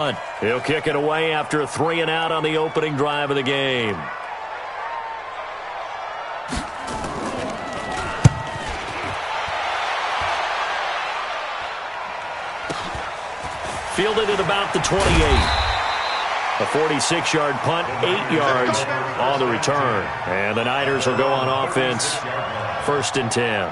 He'll kick it away after a 3-and-out on the opening drive of the game. Fielded at about the 28. A 46-yard punt, 8 yards on the return. And the Niners will go on offense, 1st and 10.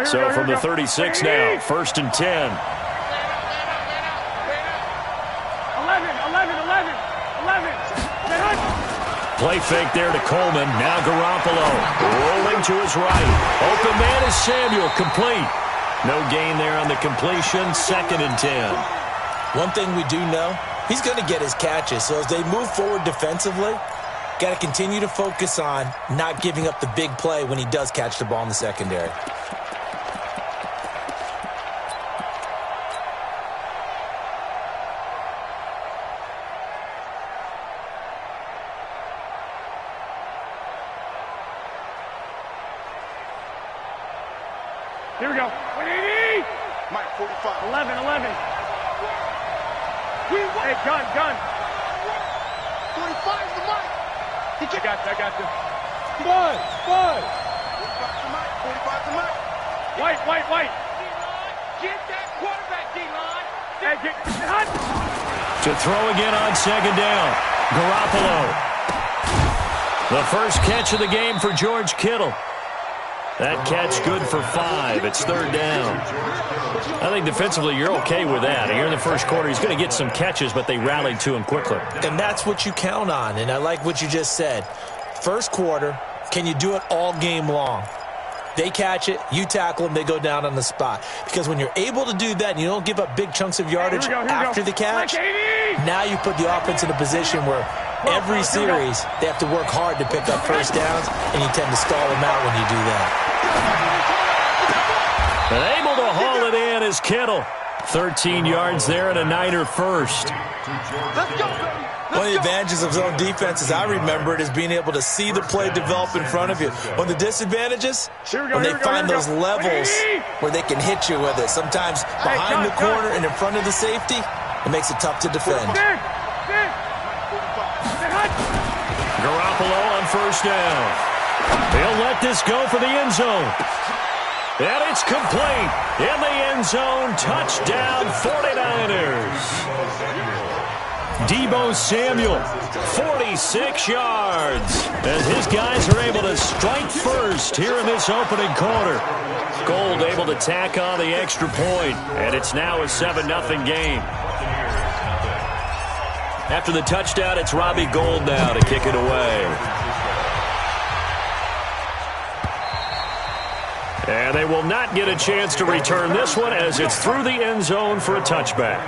So from the 36 now, 1st and 10. 11. Play fake there to Coleman. Now Garoppolo rolling to his right. Open man is Samuel, complete. No gain there on the completion, 2nd and 10. One thing we do know, he's going to get his catches. So as they move forward defensively, got to continue to focus on not giving up the big play when he does catch the ball in the secondary. Here we go. 180. Mike, 45. 11. Hey, gun. 45 is the Mike. I got you. 45 to Mike. White. Get that quarterback, D-line. Hey, get hot. To throw again on 2nd down. Garoppolo. The first catch of the game for George Kittle. That catch good for 5. It's 3rd down. I think defensively you're okay with that. Here in the first quarter, he's going to get some catches, but they rallied to him quickly. And that's what you count on, and I like what you just said. First quarter, can you do it all game long? They catch it, you tackle them, they go down on the spot. Because when you're able to do that and you don't give up big chunks of yardage after the catch, now you put the offense in a position where every series they have to work hard to pick up first downs, and you tend to stall them out when you do that. And able to haul it in is Kittle. 13 yards there and a Niner first. Let's go, baby. One of the advantages of zone defense, as I remember it, is being able to see the play develop in front of you. One of the disadvantages, when they find those levels where they can hit you with it. Sometimes behind the corner and in front of the safety, it makes it tough to defend. Garoppolo on 1st down. He'll let this go for the end zone. And it's complete. In the end zone, touchdown 49ers. Deebo Samuel, 46 yards. As his guys are able to strike first here in this opening quarter. Gold able to tack on the extra point. And it's now a 7-0 game. After the touchdown, it's Robbie Gould now to kick it away. And they will not get a chance to return this one as it's through the end zone for a touchback.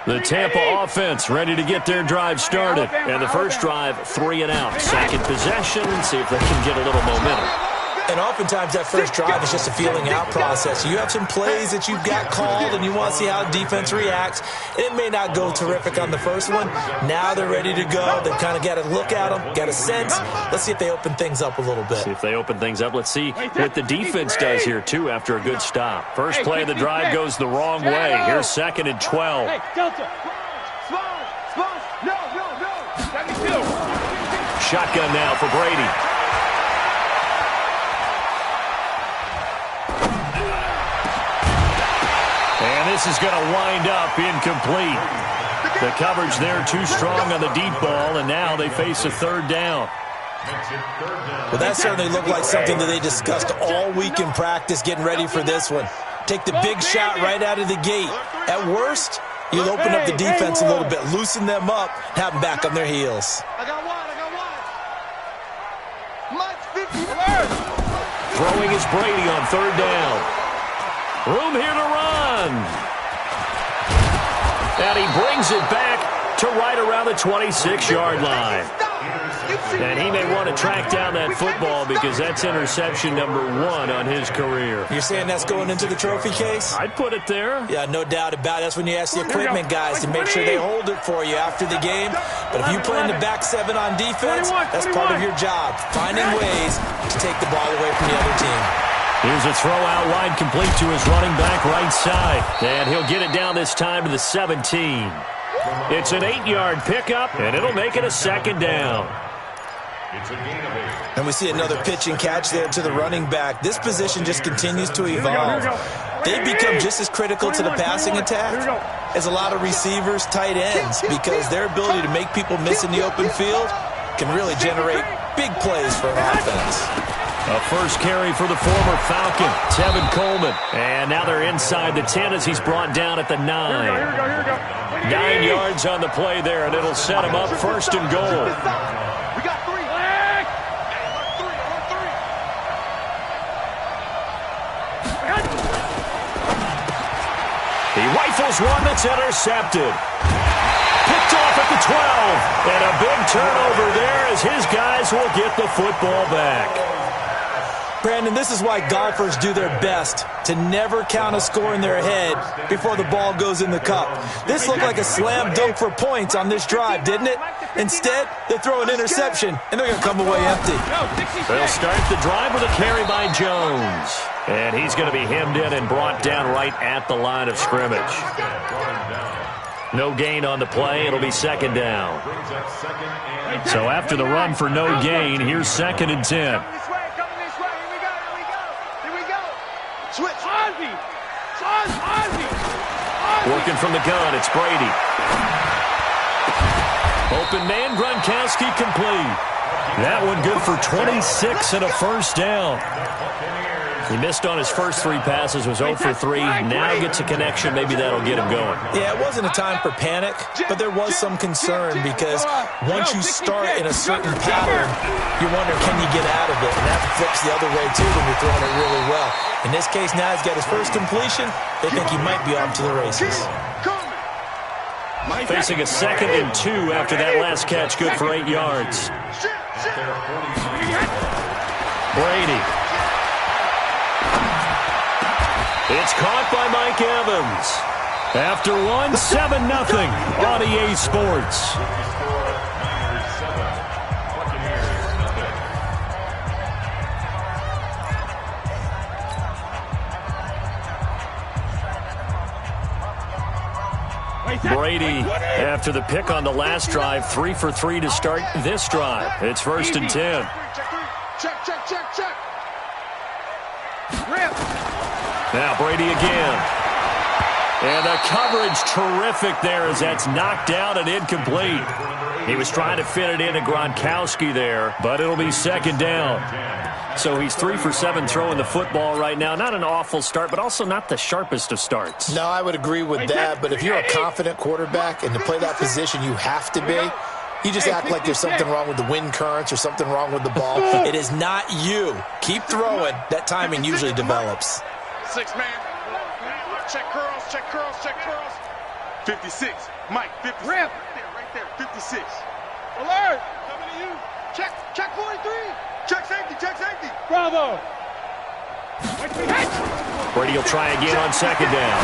The Tampa offense ready to get their drive started. And the first drive, 3-and-out. Second possession, see if they can get a little momentum. And oftentimes that first drive is just a feeling out process. You have some plays that you've got called and you want to see how defense reacts. And it may not go terrific on the first one. Now they're ready to go. They've kind of got to look at them, got a sense. Let's see if they open things up a little bit. See if they open things up. Let's see what the defense does here, too, after a good stop. First play of the drive goes the wrong way. Here's 2nd and 12. Hey, Delta. Small. No. 72. Shotgun now for Brady. And this is going to wind up incomplete. The coverage there too strong on the deep ball, and now they face a 3rd down. Well, that certainly looked like something that they discussed all week in practice getting ready for this one. Take the big shot right out of the gate. At worst, you'll open up the defense a little bit, loosen them up, have them back on their heels. I got one. Mike's 50. Throwing is Brady on 3rd down. Room here to run. And he brings it back to right around the 26-yard line. And he may want to track down that football because that's interception number 1 on his career. You're saying that's going into the trophy case? I'd put it there. Yeah, no doubt about it. That's when you ask the equipment guys to make sure they hold it for you after the game. But if you play in the back 7 on defense, that's part of your job, finding ways to take the ball away from the other team. Here's a throw out wide, complete to his running back right side. And he'll get it down this time to the 17. It's an 8-yard pickup, and it'll make it a second down. And we see another pitch and catch there to the running back. This position just continues to evolve. They become just as critical to the passing attack as a lot of receivers, tight ends, because their ability to make people miss in the open field can really generate big plays for an offense. A first carry for the former Falcon, Tevin Coleman. And now they're inside the 10 as he's brought down at the 9. 9 yards on the play there, and it'll set him up first and goal. We got 3. He rifles one that's intercepted. Picked off at the 12. And a big turnover there as his guys will get the football back. Brandon, this is why golfers do their best to never count a score in their head before the ball goes in the cup. This looked like a slam dunk for points on this drive, didn't it? Instead, they throw an interception, and they're going to come away empty. They'll start the drive with a carry by Jones. And he's going to be hemmed in and brought down right at the line of scrimmage. No gain on the play. It'll be second down. So after the run for no gain, here's 2nd and 10. Working from the gun, it's Brady. Open man, Gronkowski complete. That one good for 26 and a first down. He missed on his first 3 passes, was 0 for 3. Now gets a connection. Maybe that'll get him going. Yeah, it wasn't a time for panic, but there was some concern because once you start in a certain pattern, you wonder, can you get out of it? And that flips the other way, too, when you're throwing it really well. In this case, now he's got his first completion. They think he might be off to the races. Facing a 2nd and 2 after that last catch, good for 8 yards. Brady. It's caught by Mike Evans. After one, 7-0 on EA Sports. Brady, after the pick on the last drive, 3 for 3 to start this drive. It's 1st and 10. Check. Rip. Now Brady again. And the coverage terrific there as that's knocked out and incomplete. He was trying to fit it into Gronkowski there, but it'll be 2nd down. So he's 3 for 7 throwing the football right now. Not an awful start, but also not the sharpest of starts. No, I would agree with that, but if you're a confident quarterback and to play that position you have to be, you just act like there's something wrong with the wind currents or something wrong with the ball. It is not you. Keep throwing. That timing usually develops. 6 man. Check curls. 56. Mike, 56. Rip. Right there. 56. Alert. Coming to you. Check 43. Check safety. Bravo. Brady will try again on 2nd down.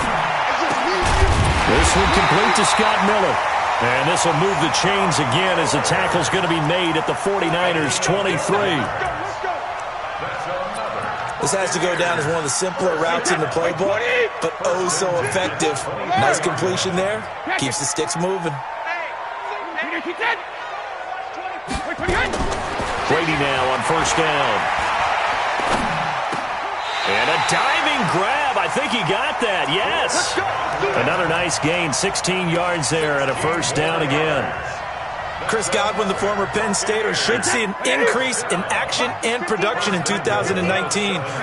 This one complete to Scott Miller. And this will move the chains again as the tackle's going to be made at the 49ers 23. This has to go down as one of the simpler routes in the playbook, but oh so effective. Nice completion there. Keeps the sticks moving. Brady now on 1st down. And a diving grab. I think he got that. Yes. Another nice gain. 16 yards there and a 1st down again. Chris Godwin, the former Penn Stater, should see an increase in action and production in 2019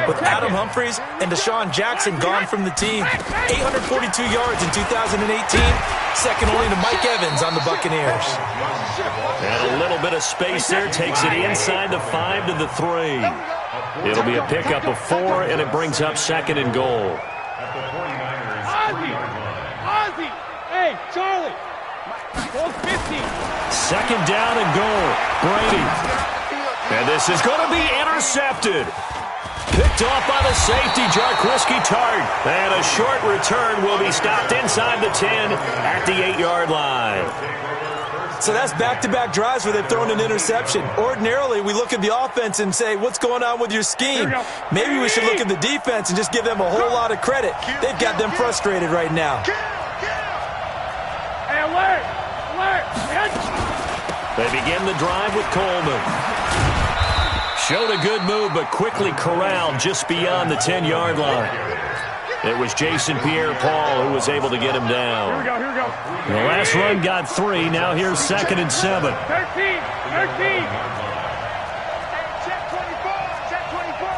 with Adam Humphries and Deshaun Jackson gone from the team. 842 yards in 2018, second only to Mike Evans on the Buccaneers. And a little bit of space there takes it inside the 5 to the 3. It'll be a pickup of 4, and it brings up 2nd and goal. Ozzie! Hey, Charlie. Hold 50. Second down and goal. Brady. And this is going to be intercepted. Picked off by the safety, Jarquiski Tart. And a short return will be stopped inside the 10 at the 8-yard line. So that's back-to-back drives where they've thrown an interception. Ordinarily, we look at the offense and say, what's going on with your scheme? Maybe we should look at the defense and just give them a whole lot of credit. They've got them frustrated right now. Hey, alert! Alert! They begin the drive with Coleman. Showed a good move, but quickly corralled just beyond the 10-yard line. It was Jason Pierre-Paul who was able to get him down. Here we go, here we go. The last run got 3. Now here's 2nd and 7. 13, 13. Check 24, check 24.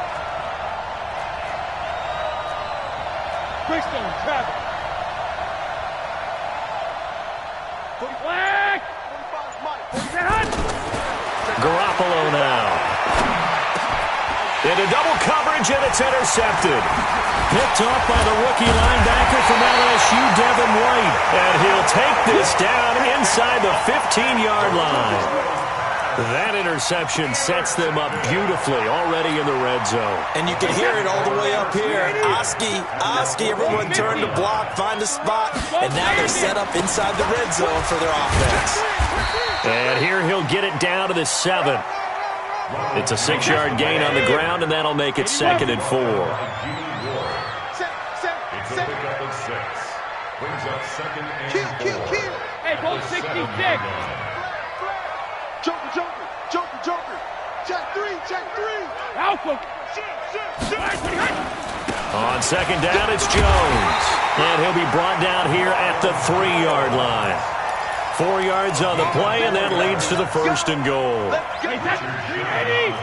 Brixton, traffic. Black. 45 Mike. Garoppolo now. Into double coverage, and it's intercepted. Picked off by the rookie linebacker from LSU, Devin White. And he'll take this down inside the 15-yard line. That interception sets them up beautifully already in the red zone. And you can hear it all the way up here. Oski, everyone turn to block, find a spot, and now they're set up inside the red zone for their offense. And here he'll get it down to the 7. It's a 6-yard gain on the ground, and that'll make it 2nd and 4. Kill. Hey, hold 66. Joker. Check 3. Alpha. On 2nd down, it's Jones. And he'll be brought down here at the 3-yard line. 4 yards on the play, and that leads to the 1st and goal. Hey, that's 380.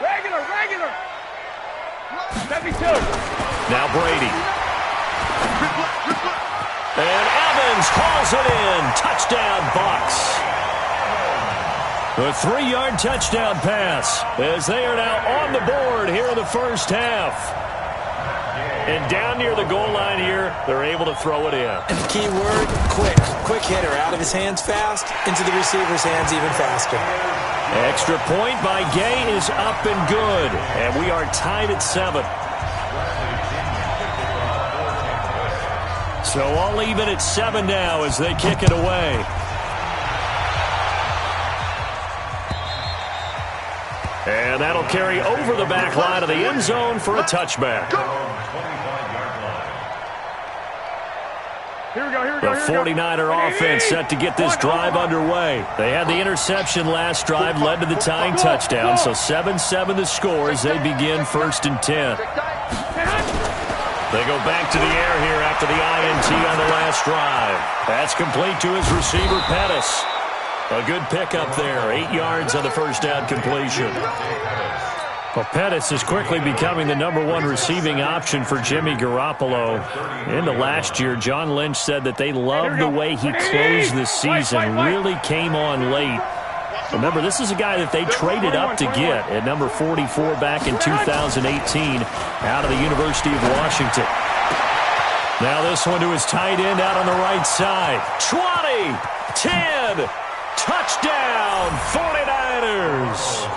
Regular. 72. Now Brady. And Evans hauls it in. Touchdown, Bucs. A 3-yard touchdown pass as they are now on the board here in the first half. And down near the goal line here, they're able to throw it in. And the key word, quick hitter. Out of his hands fast, into the receiver's hands even faster. Extra point by Gay is up and good. And we are tied at 7. So all even at 7 now as they kick it away. And that'll carry over the back line of the end zone for a touchback. Here we go. The 49er offense set to get this drive underway. They had the interception last drive, led to the tying touchdown. So 7-7 the score as they begin 1st and 10. They go back to the air here after the INT on the last drive. That's complete to his receiver, Pettis. A good pickup there. 8 yards on the first down completion. Well, Pettis is quickly becoming the #1 receiving option for Jimmy Garoppolo. Into last year, John Lynch said that they loved the way he closed the season. Really came on late. Remember, this is a guy that they traded up to get at number 44 back in 2018 out of the University of Washington. Now this one to his tight end out on the right side. 20, 10, touchdown, 49ers.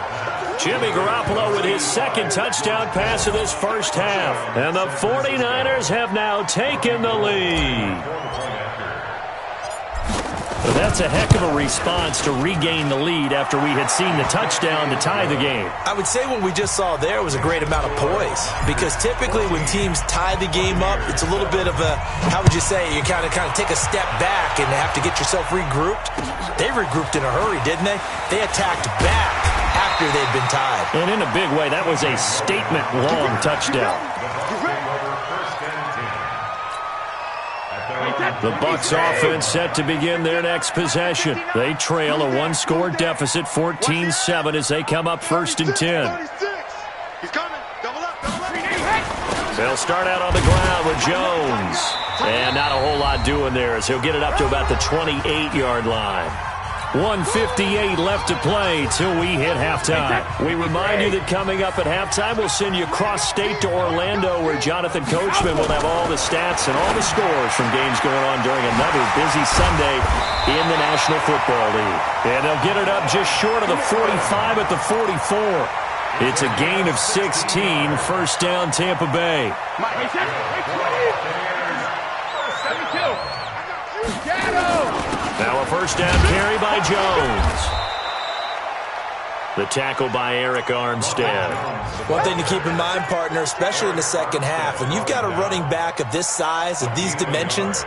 Jimmy Garoppolo with his 2nd touchdown pass of this first half. And the 49ers have now taken the lead. But that's a heck of a response to regain the lead after we had seen the touchdown to tie the game. I would say what we just saw there was a great amount of poise, because typically when teams tie the game up, it's a little bit of a, how would you say, you kind of take a step back and have to get yourself regrouped. They regrouped in a hurry, didn't they? They attacked back after they'd been tied. And in a big way, that was a statement-long touchdown. The Bucs offense set to begin their next possession. They trail a 1-score deficit, 14-7, as they come up 1st and 10. He's coming. Double up. They'll start out on the ground with Jones. And not a whole lot doing there as he'll get it up to about the 28-yard line. 1:58 left to play till we hit halftime. We remind you that coming up at halftime, we'll send you cross-state to Orlando, where Jonathan Coachman will have all the stats and all the scores from games going on during another busy Sunday in the National Football League. And they'll get it up just short of the 45 at the 44. It's a gain of 16, first down Tampa Bay. Now a first down carry by Jones. The tackle by Eric Armstead. One thing to keep in mind, partner, especially in the second half, when you've got a running back of this size, of these dimensions,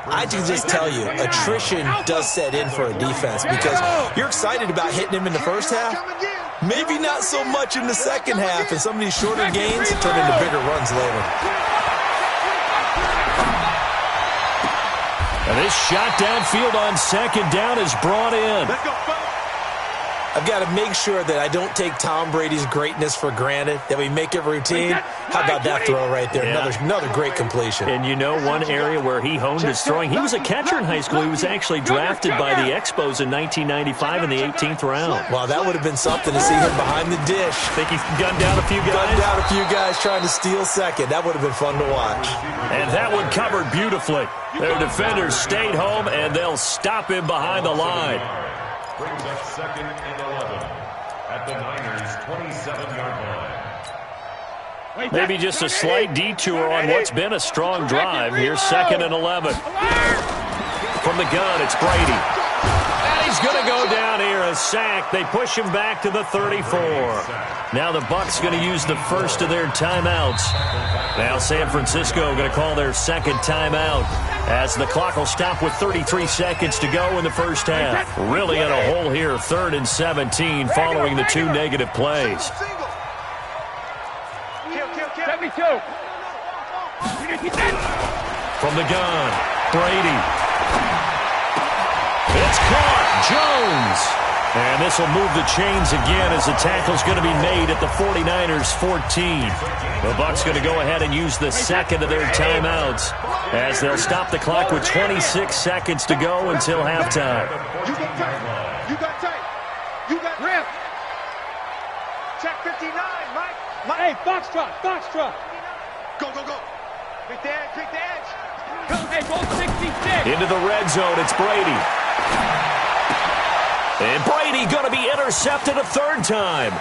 I can just tell you, attrition does set in for a defense because you're excited about hitting him in the first half. Maybe not so much in the second half, and some of these shorter gains turn into bigger runs later. And this shot downfield on second down is brought in. I've got to make sure that I don't take Tom Brady's greatness for granted, that we make it routine. How about that throw right there? Yeah. Another great completion. And you know one area where he honed his throwing? He was a catcher in high school. He was actually drafted by the Expos in 1995 in the 18th round. Well, that would have been something to see him behind the dish. Think he's gunned down a few guys? Gunned down a few guys trying to steal second. That would have been fun to watch. And that one covered beautifully. Their defenders stayed home, and they'll stop him behind the line. Brings up second and 11 at the Niners' 27-yard line. Maybe just a slight detour on what's been a strong drive. Here's second and 11. From the gun, it's Brady. And he's going to go down here, a sack. They push him back to the 34. Now the Bucs going to use the first of their timeouts. Now San Francisco going to call their second timeout, as the clock will stop with 33 seconds to go in the first half. Really in a hole here, 3rd and 17, following the 2 negative plays. 72. From the gun, Brady. It's caught, Jones. And this will move the chains again as the tackle's going to be made at the 49ers' 14. The Bucs going to go ahead and use the second of their timeouts, as they'll stop the clock with 26 seconds to go until halftime. You got tight. You got tight. You got rip. Check 59, Mike. Hey, Foxtrot. Go. Quick the edge. Hey, goal 66. Into the red zone, it's Brady. And Brady going to be intercepted a 3rd time.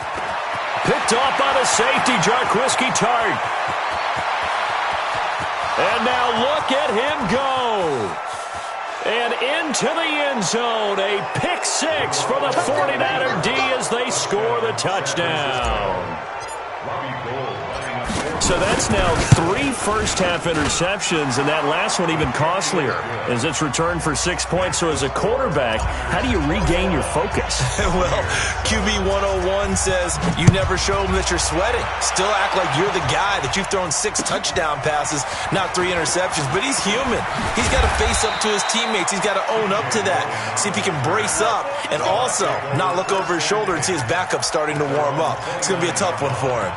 Picked off by the safety, Jarquiski Tart. And now look at him go. And into the end zone, a pick 6 for the 49er D as they score the touchdown. So that's now 3 first-half interceptions, and that last one even costlier as it's returned for 6 points. So as a quarterback, how do you regain your focus? Well, QB 101 says you never show them that you're sweating. Still act like you're the guy, that you've thrown 6 touchdown passes, not 3 interceptions. But he's human. He's got to face up to his teammates. He's got to own up to that, see if he can brace up, and also not look over his shoulder and see his backup starting to warm up. It's going to be a tough one for him.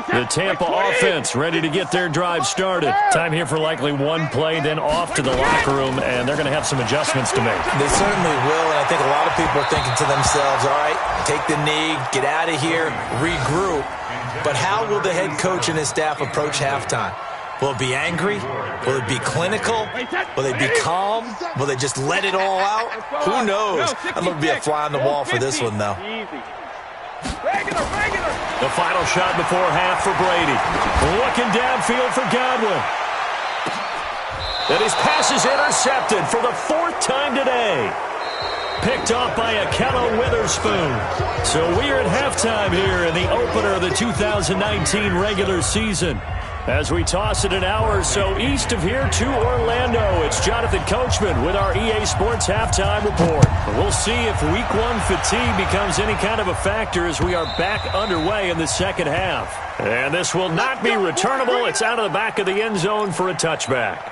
The Tampa offense ready to get their drive started. Time here for likely one play, then off to the locker room, and they're going to have some adjustments to make. They certainly will, and I think a lot of people are thinking to themselves, all right, take the knee, get out of here, regroup. But how will the head coach and his staff approach halftime? Will it be angry? Will it be clinical? Will they be calm? Will they just let it all out? Who knows? I'd love to be a fly on the wall for this one, though. The final shot before half for Brady. Looking downfield for Godwin. And his pass is intercepted for the 4th time today. Picked off by Akello Witherspoon. So we're at halftime here in the opener of the 2019 regular season. As we toss it an hour or so east of here to Orlando, it's Jonathan Coachman with our EA Sports Halftime Report. We'll see if Week 1 fatigue becomes any kind of a factor as we are back underway in the second half. And this will not be returnable. It's out of the back of the end zone for a touchback.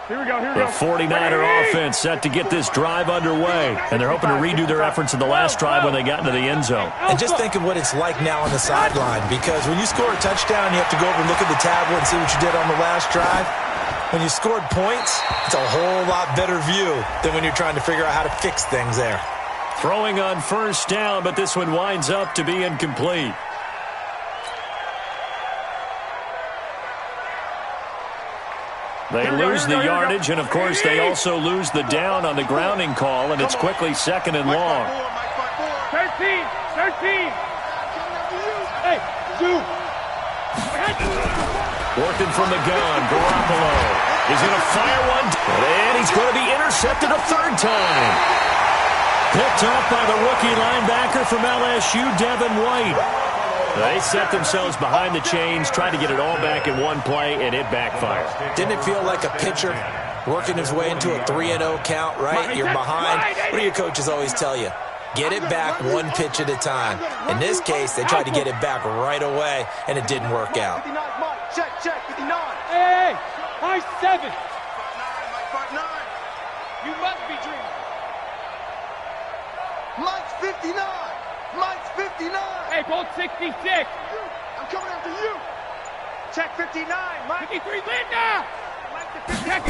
Here we go. The 49er offense set to get this drive underway, and they're hoping to redo their efforts in the last drive when they got into the end zone. And just think of what it's like now on the sideline, because when you score a touchdown, you have to go over and look at the tablet and see what you did on the last drive. When you scored points, it's a whole lot better view than when you're trying to figure out how to fix things there. Throwing on first down, but this one winds up to be incomplete. They lose the yardage, and, of course, they also lose the down on the grounding call, and it's quickly second and long. 13. Hey, Zoo. Working from the gun, Garoppolo is going to fire one, and he's going to be intercepted a third time. Picked off by the rookie linebacker from LSU, Devin White. They set themselves behind the chains, tried to get it all back in one play, and it backfired. Didn't it feel like a pitcher working his way into a 3-0 count, right? You're behind. What do your coaches always tell you? Get it back one pitch at a time. In this case, they tried to get it back right away, and it didn't work out. Check, 59. Hey, high 7. 59. You must be dreaming. Mike's 59. Mike's 59. Hey, Bolt 66. I'm coming after you. Check 59, Mike. 53, Linda. Mike the 50.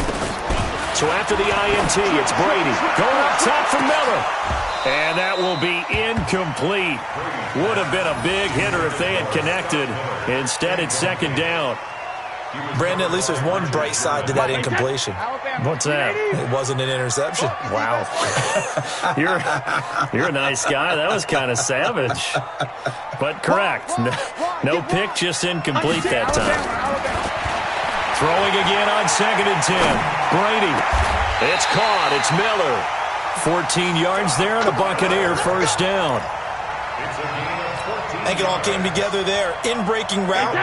So after the INT, it's Brady. Going up top for Miller. And that will be incomplete. Would have been a big hitter if they had connected. Instead, it's second down. Brandon, at least there's one bright side to that incompletion. What's that? It wasn't an interception. Wow. You're a nice guy. That was kind of savage. But correct. No pick, just incomplete that time. Throwing again on 2nd and 10. Brady. It's caught. It's Miller. 14 yards there and a Buccaneer first down. I think it all came together there. In-breaking route,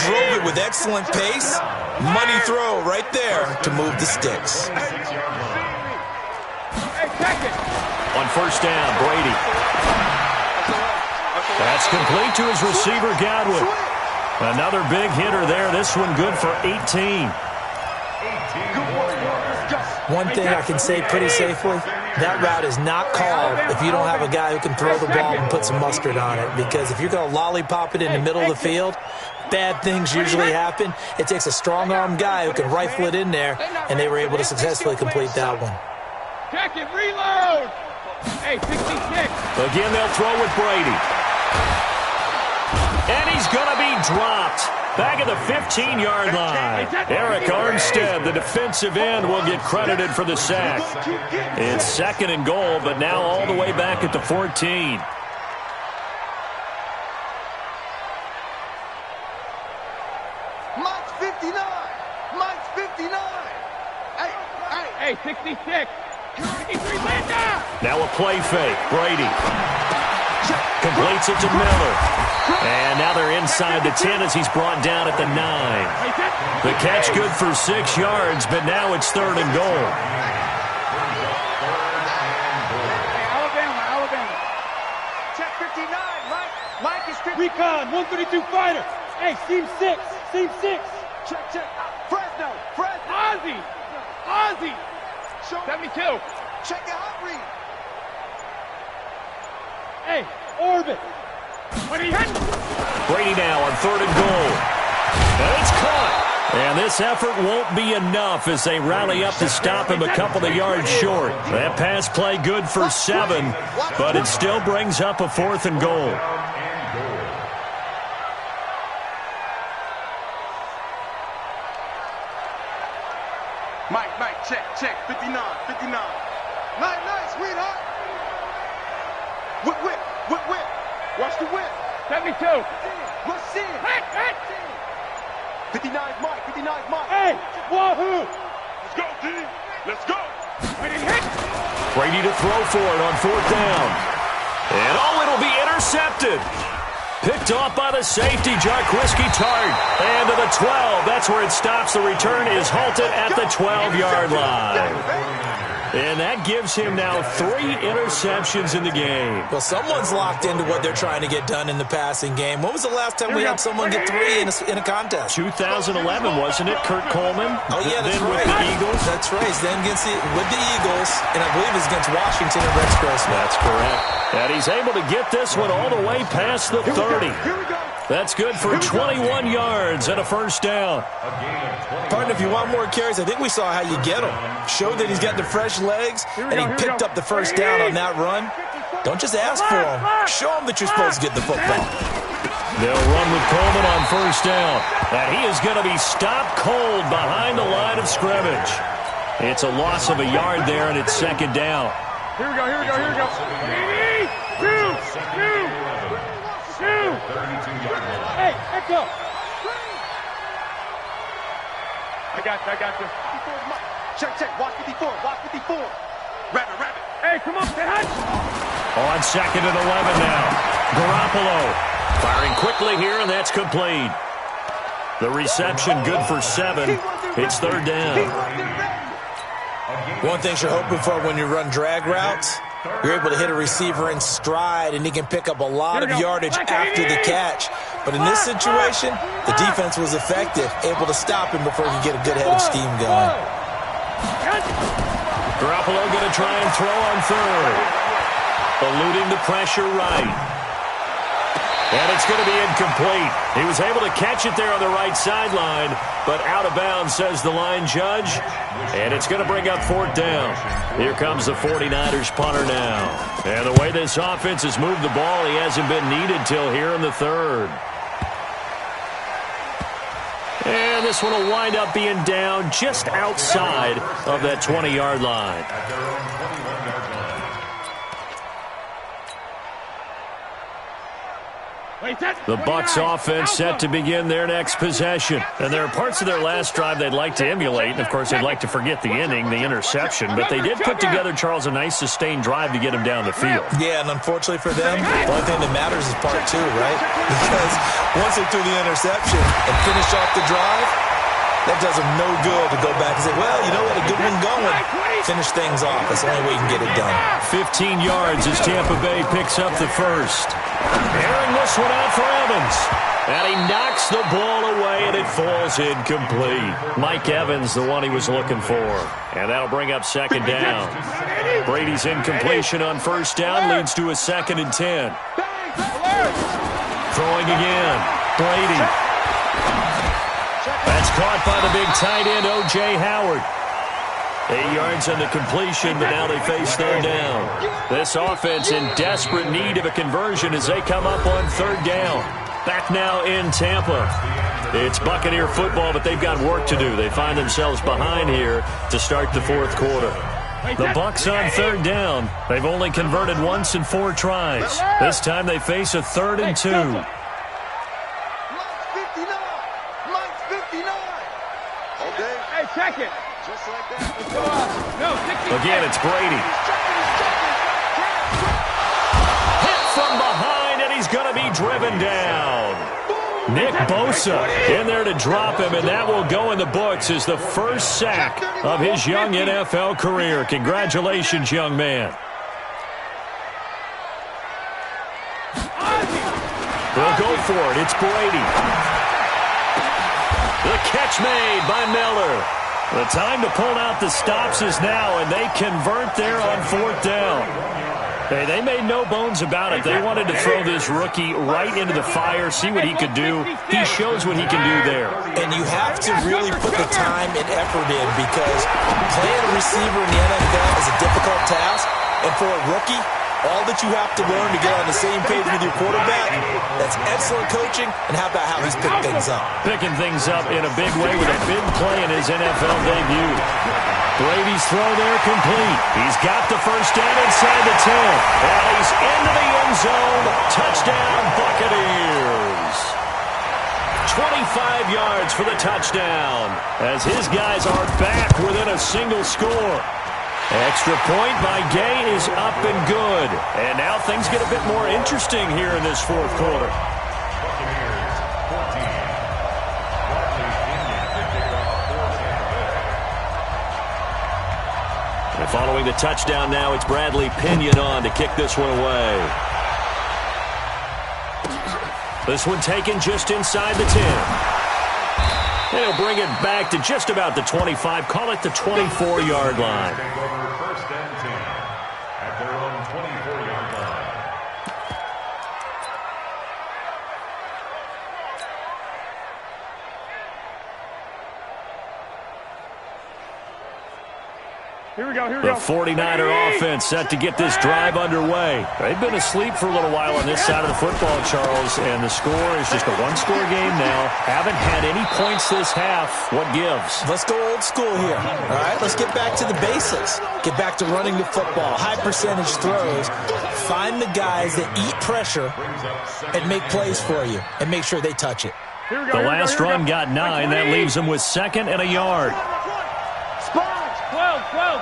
drove it with excellent pace. Money throw right there to move the sticks. On first down, Brady. That's complete to his receiver, Godwin. Another big hitter there. This one good for 18. One thing I can say pretty safely, that route is not called if you don't have a guy who can throw the ball and put some mustard on it. Because if you're going to lollipop it in the middle of the field, bad things usually happen. It takes a strong-armed guy who can rifle it in there, and they were able to successfully complete that one. Check it, reload. Hey, 66. Again, they'll throw with Brady. And he's going to be dropped. Back at the 15-yard line. Eric Armstead, the defensive end, will get credited for the sack. It's second and goal, but now all the way back at the 14. Mike's 59. Mike's 59. Hey, 66. 53, Linda. Now a play fake. Brady completes it to Miller. And now they're inside the 10 as he's brought down at the 9. The catch good for 6 yards, but now it's third and goal. Alabama. Check 59. Mike is 50. Recon, 132 fighter. Hey, seam 6. Check. Fresno. Ozzy. 72. Check the hot read. Hey, Orbit. Brady now on third and goal. And it's caught. And this effort won't be enough as they rally up to stop him a couple of yards short. That pass play good for 7, but it still brings up a fourth and goal. Mike, check. 59. Nice, sweetheart. Whip. Watch the whip. 72. What's in? Hit. 59's Mike. Hey, wahoo. Let's go, D. Let's go. Hit. Brady to throw for it on fourth down. And it'll be intercepted. Picked off by the safety, Jarquiski Tart. And to the 12. That's where it stops. The return is halted at the 12-yard line. And that gives him now 3 interceptions in the game. Well, someone's locked into what they're trying to get done in the passing game. When was the last time we had someone get 3 in a contest? 2011, wasn't it, Kurt Coleman? Oh, yeah, that's then right. with the Eagles. That's right. Then with the Eagles, and I believe it's against Washington and Rex Grossman. That's correct. And he's able to get this one all the way past the 30. That's good for 21 yards and a first down. Partner, if you want more carries, I think we saw how you get them. Showed that he's got the fresh legs, and he picked up the first down on that run. Don't just ask for them. Show them that you're supposed to get the football. They'll run with Coleman on first down. And he is going to be stopped cold behind the line of scrimmage. It's a loss of a yard there, and it's second down. Here we go. Two. Hey, let's go. I got you. Check. Watch 54. Rabbit. Hey, come on, get hot. On second and 11 now. Garoppolo firing quickly here, and that's complete. The reception good for 7. It's third down. One thing you're hoping for when you run drag routes, you're able to hit a receiver in stride, and he can pick up a lot of yardage after the catch. But in this situation, the defense was effective, able to stop him before he could get a good head of steam going. Garoppolo going to try and throw on third. Eluding the pressure right. And it's going to be incomplete. He was able to catch it there on the right sideline, but out of bounds, says the line judge. And it's going to bring up fourth down. Here comes the 49ers punter now. And the way this offense has moved the ball, he hasn't been needed till here in the third. And this one will wind up being down just outside of that 20-yard line. The Bucs offense set to begin their next possession. And there are parts of their last drive they'd like to emulate. And, of course, they'd like to forget the ending, the interception. But they did put together, Charles, a nice sustained drive to get him down the field. Yeah, and unfortunately for them, the only thing that matters is part 2, right? Because once they threw the interception and finished off the drive, that does them no good to go back and say, well, you know what, a good one going. Finish things off. That's the only way you can get it done. 15 yards as Tampa Bay picks up the first. Airing this one out for Evans. And he knocks the ball away, and it falls incomplete. Mike Evans, the one he was looking for. And that'll bring up second down. Brady's incompletion on first down leads to a 2nd and 10. Throwing again. Brady. That's caught by the big tight end, O.J. Howard. 8 yards on the completion, but now they face third down. This offense in desperate need of a conversion as they come up on third down. Back now in Tampa. It's Buccaneer football, but they've got work to do. They find themselves behind here to start the fourth quarter. The Bucs on third down. They've only converted once in 4 tries. This time they face a 3rd and 2. Hey, check it. Just like that. Again, it's Brady. Hit from behind, and he's going to be driven down. Nick Bosa in there to drop him, and that will go in the books as the first sack of his young NFL career. Congratulations, young man. They'll go for it. It's Brady. The catch made by Miller. The time to pull out the stops is now, and they convert there on fourth down. Hey, they made no bones about it. They wanted to throw this rookie right into the fire, see what he could do. He shows what he can do there. And you have to really put the time and effort in, because playing a receiver in the NFL is a difficult task. And for a rookie, all that you have to learn to get on the same page with your quarterback, that's excellent coaching. And how about how he's picked things up? Picking things up in a big way with a big play in his NFL debut. Brady's throw there complete. He's got the first down inside the 10. And he's into the end zone. Touchdown, Buccaneers. 25 yards for the touchdown as his guys are back within a single score. Extra point by Gay is up and good. And now things get a bit more interesting here in this fourth quarter. And following the touchdown now, it's Bradley Pinion on to kick this one away. This one taken just inside the 10. And he'll bring it back to just about the 25. Call it the 24-yard line. First and 10 at their own 24-yard line. Here we go, here we The go. 49er offense set to get this drive underway. They've been asleep for a little while on this side of the football, Charles, and the score is just a one-score game now. Haven't had any points this half. What gives? Let's go old school here, all right? Let's get back to the basics. Get back to running the football, high-percentage throws. Find the guys that eat pressure and make plays for you and make sure they touch it. Here we go, The here we go, last here we run go. got 9. That leaves them with 2nd and a yard. 12,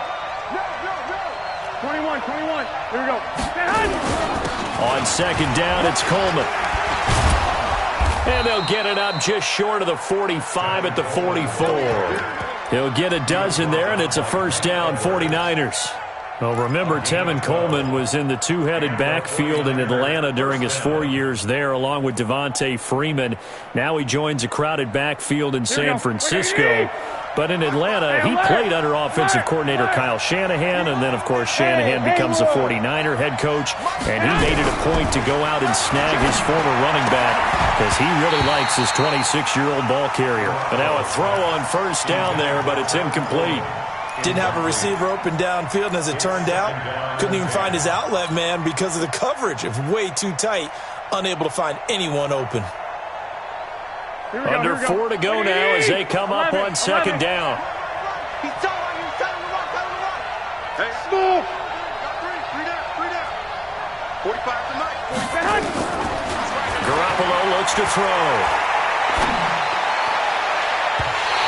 21, 21. Here we go. On 2nd down, it's Coleman. And they'll get it up just short of the 45 at the 44. He'll get a dozen there, and it's a first down, 49ers. Well, remember, Tevin Coleman was in the two-headed backfield in Atlanta during his 4 years there, along with Devontae Freeman. Now he joins a crowded backfield in San Francisco. But in Atlanta, he played under offensive coordinator Kyle Shanahan, and then, of course, Shanahan becomes a 49er head coach, and he made it a point to go out and snag his former running back because he really likes his 26-year-old ball carrier. And now a throw on first down there, but it's incomplete. Didn't have a receiver open downfield, and as it turned out, couldn't even find his outlet man because of the coverage. It was way too tight, unable to find anyone open. Under 4 to go now as they come up on 2nd down. Hey, move. Three down. 45 tonight. Garoppolo looks to throw.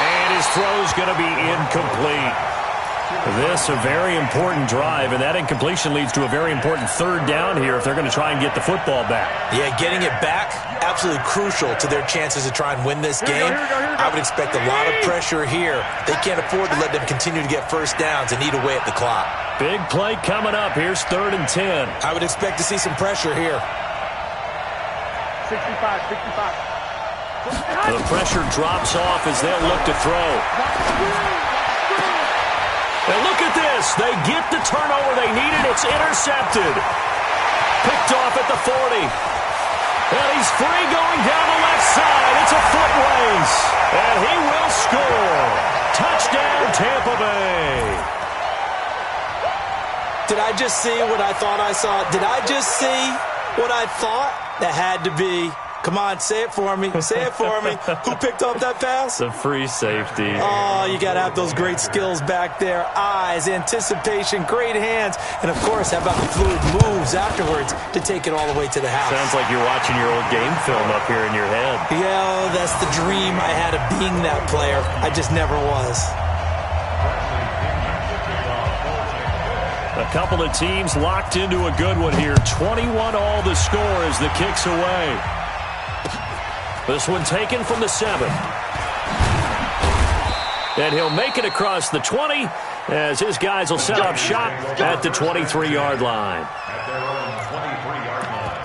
And his throw's going to be incomplete. This a very important drive, and that incompletion leads to a very important 3rd down here if they're going to try and get the football back. Yeah, getting it back, absolutely crucial to their chances to try and win this game. I would expect a lot of pressure here. They can't afford to let them continue to get first downs and eat away at the clock. Big play coming up. Here's 3rd and 10. I would expect to see some pressure here. 65. The pressure drops off as they'll look to throw. And look at this. They get the turnover they needed. It's intercepted. Picked off at the 40. And he's free going down the left side. It's a foot race. And he will score. Touchdown, Tampa Bay. Did I just see what I thought I saw? Did I just see what I thought? That had to be. Come on, say it for me. Say it for me. Who picked off that pass? The free safety. Oh, you got to have those great skills back there. Eyes, anticipation, great hands. And, of course, how about the fluid moves afterwards to take it all the way to the house? Sounds like you're watching your old game film up here in your head. Yeah, that's the dream I had of being that player. I just never was. A couple of teams locked into a good one here. 21 all the score as the kick's away. This one taken from the 7. And he'll make it across the 20 as his guys will set up shop at the 23-yard line. At their own 23-yard line.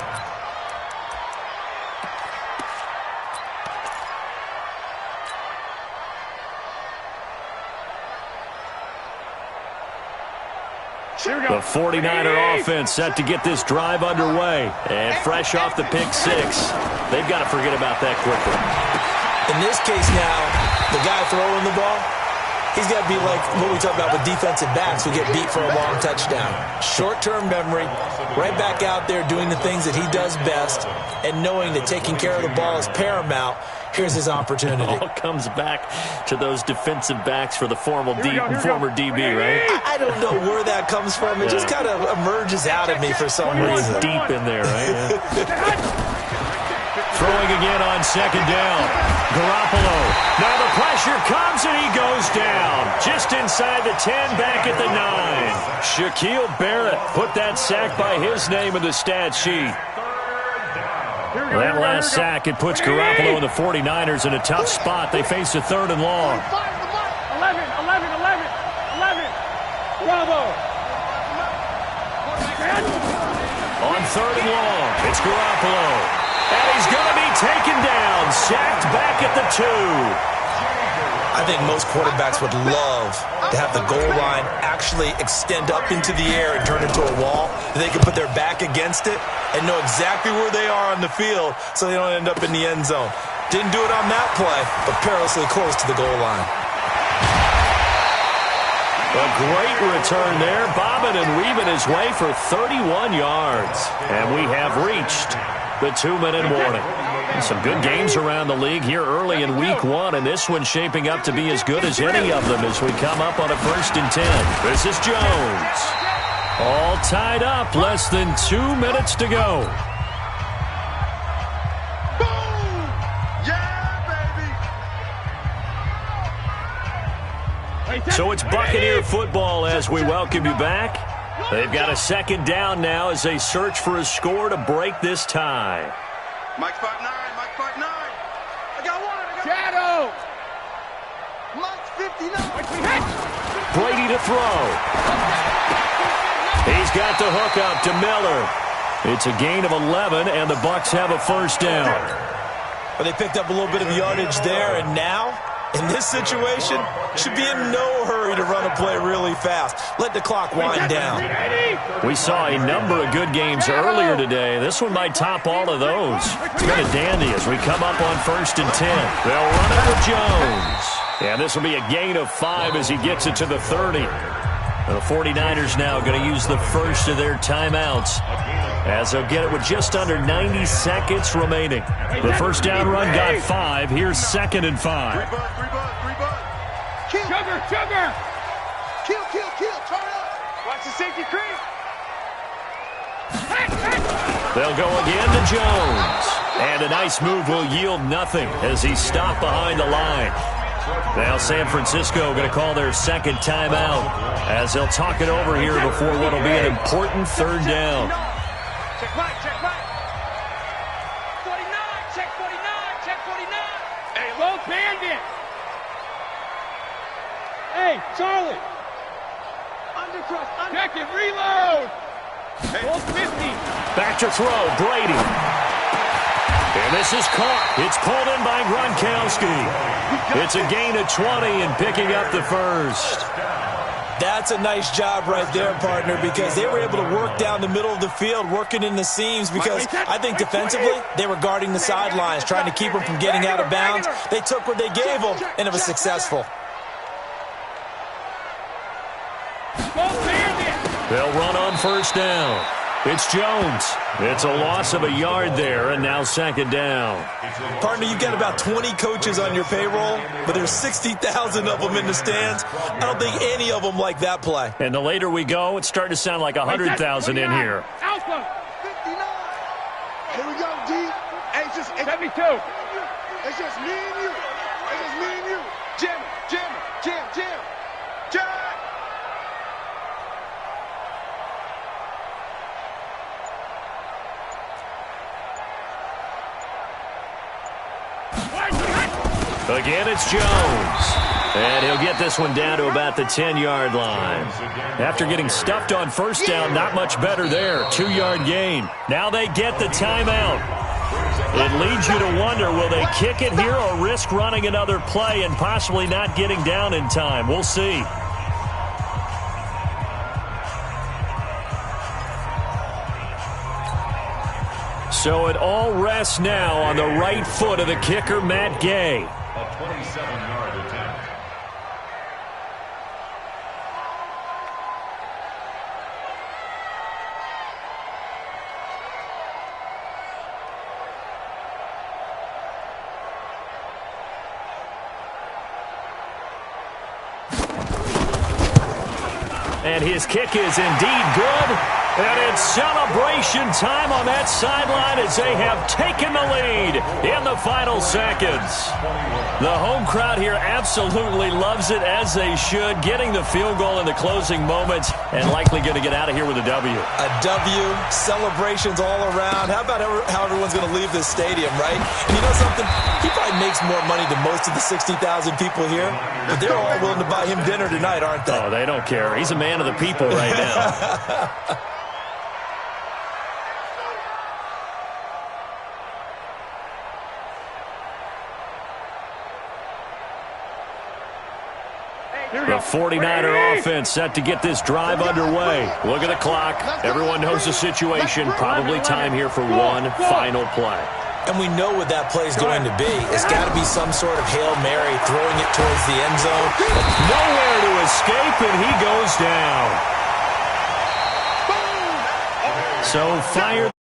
The 49er offense set to get this drive underway. And fresh off the pick 6. They've got to forget about that quickly. In this case now, the guy throwing the ball, he's got to be like what we talk about with defensive backs who get beat for a long touchdown. Short-term memory, right back out there doing the things that he does best, and knowing that taking care of the ball is paramount. Here's his opportunity. It all comes back to those defensive backs for the former DB, right? I don't know where that comes from. It just kind of emerges out of me for some reason. Deep in there, right? Yeah. Throwing again on 2nd down. Garoppolo. Now the pressure comes and he goes down. Just inside the 10, back at the 9. Shaquille Barrett put that sack by his name in the stat sheet. That last sack, it puts Garoppolo and the 49ers in a tough spot. They face a 3rd and long. 11. Bravo. On 3rd and long, it's Garoppolo. And he's going to be taken down, sacked back at the 2. I think most quarterbacks would love to have the goal line actually extend up into the air and turn into a wall. They can put their back against it and know exactly where they are on the field so they don't end up in the end zone. Didn't do it on that play, but perilously close to the goal line. A great return there, bobbing and weaving his way for 31 yards. And we have reached the 2-minute warning. Some good games around the league here early in week 1, and this one's shaping up to be as good as any of them as we come up on a 1st and 10. This is Jones. All tied up, less than 2 minutes to go. Boom! Yeah, baby! So it's Buccaneer football as we welcome you back. They've got a 2nd down now as they search for a score to break this tie. Mike 5'9", Mike 5'9". I got one. Shadow. Mike 59. Brady to throw. He's got the hook up to Miller. It's a gain of 11, and the Bucs have a 1st down. Well, they picked up a little bit of yardage there, and now, in this situation, should be in no hurry to run a play really fast. Let the clock wind down. We saw a number of good games earlier today. This one might top all of those. It's been a dandy as we come up on 1st and 10. They'll run it with Jones. And this will be a gain of 5 as he gets it to the 30. The 49ers now going to use the first of their timeouts as they'll get it with just under 90 seconds remaining. The 1st down run got 5. Here's 2nd and 5. 3 bud. Kill. Sugar. Kill. Turn up. Watch the safety creep. They'll go again to Jones. And a nice move will yield nothing as he's stopped behind the line. Now San Francisco going to call their 2nd timeout as they'll talk it over here before what will be an important 3rd down. Check Mike. 49. Check 49. Hey, low bandit. Hey, Charlie. Undercross. Check it. Reload. Hold 50. Back to throw. Brady. And this is caught. It's pulled in by Gronkowski. It's a gain of 20 and picking up the 1st. That's a nice job right there, partner, because they were able to work down the middle of the field, working in the seams, because I think defensively they were guarding the sidelines, trying to keep them from getting out of bounds. They took what they gave them, and it was successful. They'll run on 1st down. It's Jones. It's a loss of a yard there, and now 2nd down. Partner, you've got about 20 coaches on your payroll, but there's 60,000 of them in the stands. I don't think any of them like that play. And the later we go, it's starting to sound like 100,000 in here. Alpha. 59. Here we go, D. Hey, it's just 72. It's just me and you. Jim. Again, it's Jones. And he'll get this one down to about the 10-yard line. After getting stuffed on 1st down, not much better there. 2-yard gain. Now they get the timeout. It leads you to wonder, will they kick it here or risk running another play and possibly not getting down in time? We'll see. So it all rests now on the right foot of the kicker, Matt Gay. A 27-yard attempt. And his kick is indeed good. And it's celebration time on that sideline as they have taken the lead in the final seconds. The home crowd here absolutely loves it, as they should, getting the field goal in the closing moments and likely going to get out of here with a W. A W, celebrations all around. How about how everyone's going to leave this stadium, right? And you know something? He probably makes more money than most of the 60,000 people here, but they're all willing to buy him dinner tonight, aren't they? Oh, they don't care. He's a man of the people right now. The 49er offense set to get this drive underway. Look at the clock. Everyone knows the situation. Probably time here for one final play. And we know what that play is going to be. It's got to be some sort of Hail Mary, throwing it towards the end zone. Nowhere to escape, and he goes down. So fired.